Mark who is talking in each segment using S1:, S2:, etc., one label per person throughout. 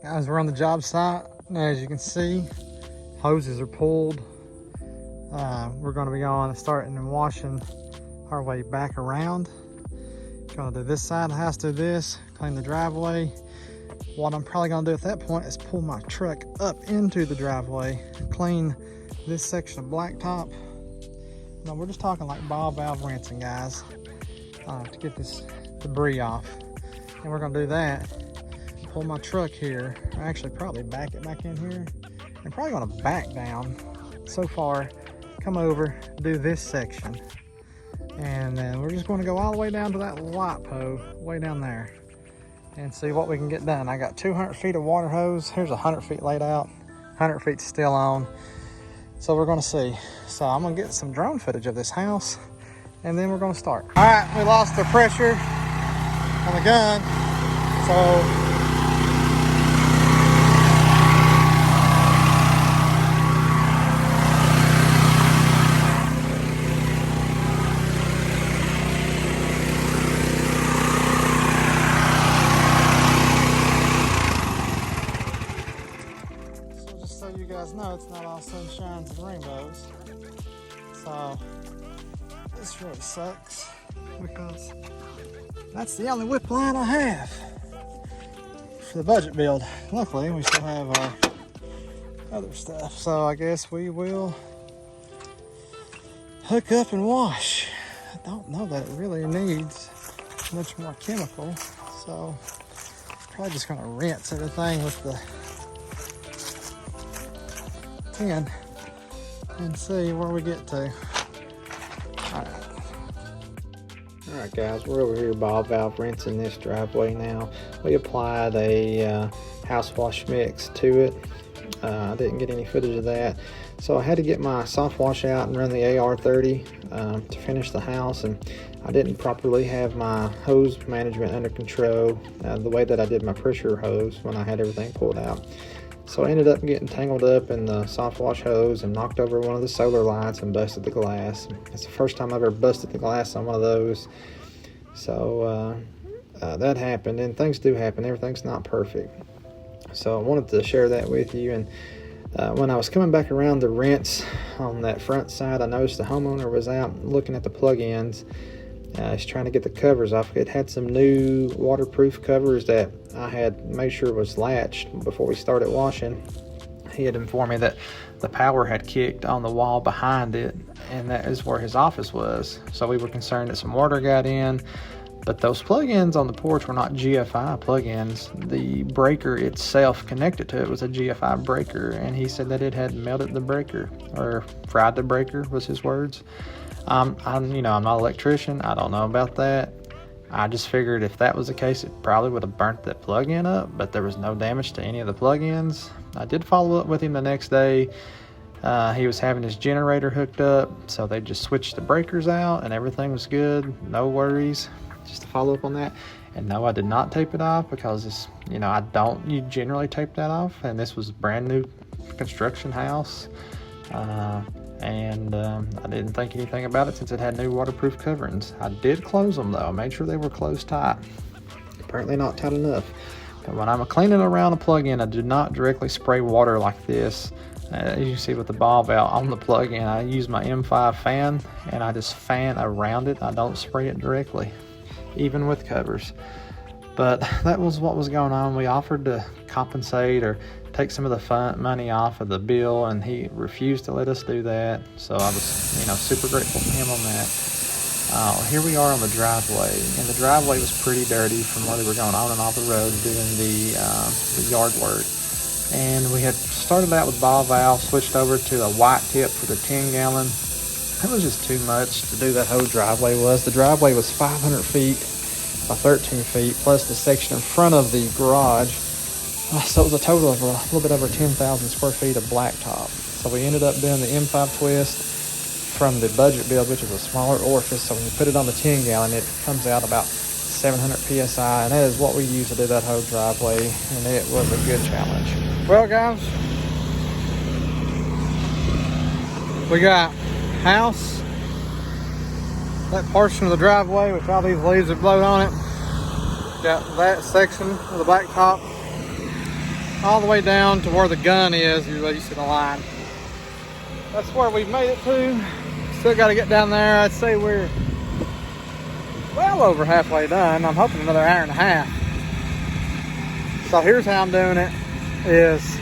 S1: Guys, we're on the job site. As you can see, hoses are pulled. We're going to be going and starting and washing our way back around. Going to do this side of the house, do this, clean the driveway. What I'm probably going to do at that point is pull my truck up into the driveway, clean this section of blacktop. No, we're just talking like ball valve rinsing, guys, to get this debris off. And we're going to do that. Pull my truck here, or actually probably back it back in here. I'm probably going to back down so far, come over, do this section, and then we're just going to go all the way down to that light pole way down there and see what we can get done. I got 200 feet of water hose. Here's 100 feet laid out, 100 feet still on, so we're going to see. So I'm going to get some drone footage of this house and then we're going to start. All right, we lost the pressure on the gun, so you guys know it's not all sunshines and rainbows. So this really sucks because that's the only whip line I have for the budget build. Luckily we still have our other stuff, so I guess we will hook up and wash. I don't know that it really needs much more chemical, so probably just gonna rinse everything with the tin and see where we get to. All right guys, we're over here ball valve rinsing this driveway now. We applied a house wash mix to it. I didn't get any footage of that, so I had to get my soft wash out and run the AR30 to finish the house, and I didn't properly have my hose management under control the way that I did my pressure hose when I had everything pulled out. So I ended up getting tangled up in the soft wash hose and knocked over one of the solar lights and busted the glass. It's the first time I've ever busted the glass on one of those. So that happened, and things do happen. Everything's not perfect. So I wanted to share that with you. And when I was coming back around the rinse on that front side, I noticed the homeowner was out looking at the plug-ins. He's trying to get the covers off. It had some new waterproof covers that I had made sure was latched before we started washing. He had informed me that the power had kicked on the wall behind it, and that is where his office was. So we were concerned that some water got in, but those plug-ins on the porch were not GFI plug-ins. The breaker itself connected to it was a GFI breaker, and he said that it had melted the breaker, or fried the breaker was his words. I'm not an electrician. I don't know about that. I just figured if that was the case, it probably would have burnt that plug-in up, but there was no damage to any of the plug-ins. I did follow up with him the next day. He was having his generator hooked up, so they just switched the breakers out and everything was good. No worries. Just to follow up on that. And no, I did not tape it off because it's, I don't generally tape that off, and this was a brand new construction house. And I didn't think anything about it since it had new waterproof coverings. I did close them though. I made sure they were closed tight. Apparently not tight enough. But when I'm cleaning around a plug-in, I do not directly spray water like this. As you can see with the ball valve on the plug-in, I use my M5 fan and I just fan around it. I don't spray it directly, even with covers. But that was what was going on. We offered to compensate or take some of the money off of the bill, and he refused to let us do that. So I was, super grateful for him on that. Here we are on the driveway, and the driveway was pretty dirty from where they were going on and off the road doing the yard work. And we had started out with ball valve, switched over to a white tip for the 10-gallon. It was just too much to do that whole driveway was. The driveway was 500 feet by 13 feet, plus the section in front of the garage. So it was a total of a little bit over 10,000 square feet of blacktop. So we ended up doing the M5 twist from the budget build, which is a smaller orifice. So when you put it on the 10-gallon, it comes out about 700 PSI, and that is what we used to do that whole driveway, and it was a good challenge. Well, guys, we got house, that portion of the driveway with all these leaves that blowed on it. Got that section of the blacktop all the way down to where the gun is. You see the line. That's where we've made it to. Still got to get down there. I'd say we're well over halfway done. I'm hoping another hour and a half. So here's how I'm doing it is,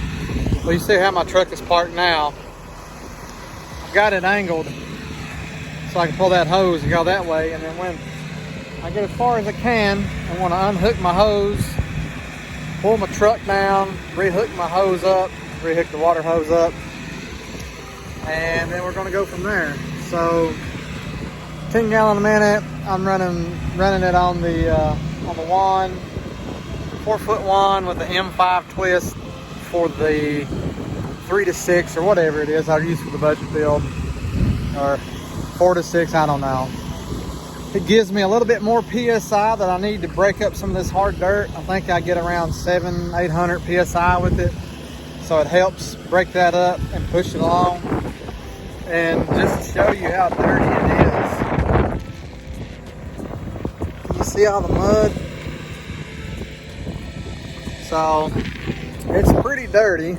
S1: well, you see how my truck is parked now. I've got it angled so I can pull that hose and go that way, and then when I get as far as I can, I want to unhook my hose, pull my truck down, rehook my hose up, rehook the water hose up, and then we're going to go from there. So 10 gallon a minute. I'm running it on the wand, 4-foot wand with the M5 twist for the 3 to 6 or whatever it is I'll use for the budget build, or 4 to 6, I don't know. It gives me a little bit more PSI that I need to break up some of this hard dirt. I think I get around 700-800 PSI with it. So it helps break that up and push it along. And just to show you how dirty it is, can you see all the mud? So it's pretty dirty,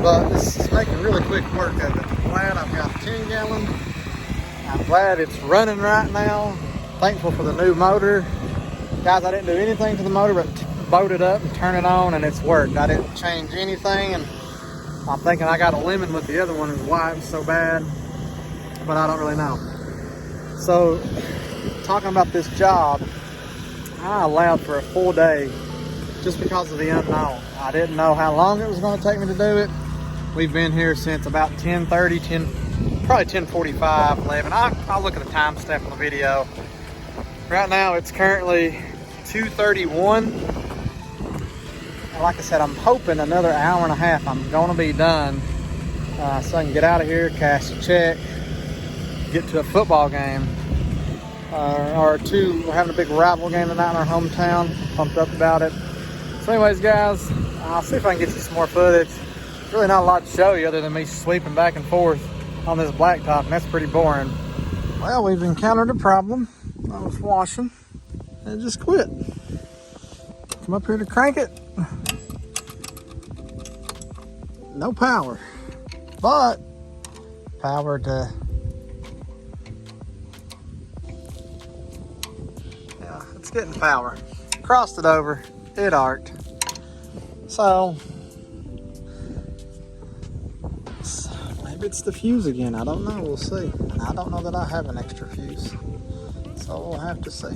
S1: but this is making really quick work of it. I'm glad I've got a 10 gallon. I'm glad it's running right now. Thankful for the new motor. Guys, I didn't do anything to the motor but boat it up and turn it on, and it's worked. I didn't change anything, and I'm thinking I got a lemon with the other one is why it was so bad, but I don't really know. So, talking about this job, I allowed for a full day just because of the unknown. I didn't know how long it was going to take me to do it. We've been here since about 10:30, probably 10:45, 11. I'll look at the time stamp on the video. Right now it's currently 2:31. Like I said, I'm hoping another hour and a half I'm going to be done, so I can get out of here, cash a check, get to a football game or two. We're having a big rival game tonight in our hometown. Pumped up about it. So anyways, guys, I'll see if I can get you some more footage. There's really not a lot to show you other than me sweeping back and forth on this blacktop, and that's pretty boring. Well, we've encountered a problem. I was washing and it just quit. Come up here to crank it. No power, but power to, yeah, it's getting power. Crossed it over, it arced. So maybe it's the fuse again. I don't know, we'll see. And I don't know that I have an extra fuse, so we'll have to see.